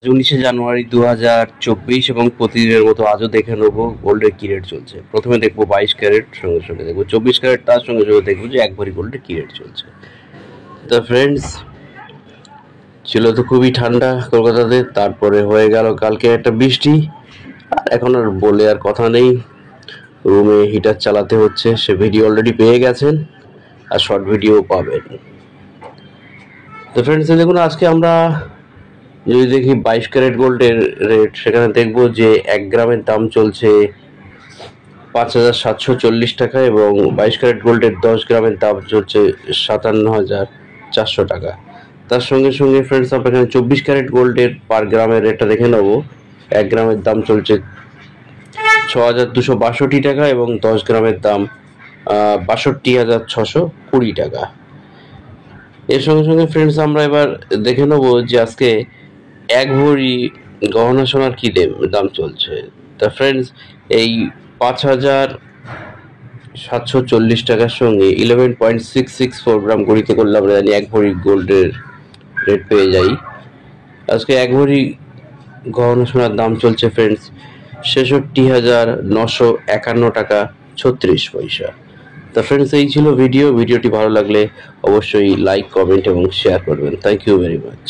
জানুয়ারি 2024 এবং প্রতিদিনের মতো আজও দেখে নেবো গোল্ডের কি রেট চলছে। প্রথমে দেখবো 22 ক্যারেট, সঙ্গে সঙ্গে দেখবো 24 ক্যারেট, তার সঙ্গে সঙ্গে দেখবো যে 1 ভরি গোল্ডের কি রেট চলছে। তো ফ্রেন্ডস, ছিল তো খুবই ঠান্ডা কলকাতাতে, তারপরে হয়ে গেল কালকে একটা বৃষ্টি, আর এখন আর বলে আর কথা নেই, রুমে হিটার চালাতে হচ্ছে। সে ভিডিও অলরেডি পেয়ে গেছেন আর শর্ট ভিডিও পাবেন। তো ফ্রেন্ডস দেখুন, আজকে আমরা যদি দেখি 22 ক্যারেট গোল্ডের রেট, সেখানে দেখবো যে 1 গ্রামের দাম চলছে 5,740 টাকা এবং 22 ক্যারেট গোল্ডের 10 গ্রামের দাম চলছে 57,400 টাকা। তার সঙ্গে সঙ্গে ফ্রেন্ডস, আমরা এখানে 24 ক্যারেট গোল্ডের পার গ্রামের রেটটা দেখে নেবো। 1 গ্রামের দাম চলছে 6,262 টাকা এবং 10 গ্রামের দাম 62,620 টাকা। এর সঙ্গে সঙ্গে ফ্রেন্ডস, আমরা এবার দেখে নেবো যে আজকে 1 ভরি গহনা সোনার কি দাম চলছে। তা ফ্রেন্ডস, এই 5,740 টাকার সঙ্গে 11.664 গ্রাম গড়িতে করলে আমরা জানি 1 ভরি গোল্ডের রেট পেয়ে যাই। আজকে 1 ভরি গহনা সোনার দাম চলছে ফ্রেন্ডস 66,951 টাকা 36 পয়সা। তা ফ্রেন্ডস, এই ছিল ভিডিওটি ভালো লাগলে অবশ্যই লাইক, কমেন্ট এবং শেয়ার করবেন। Thank you very much.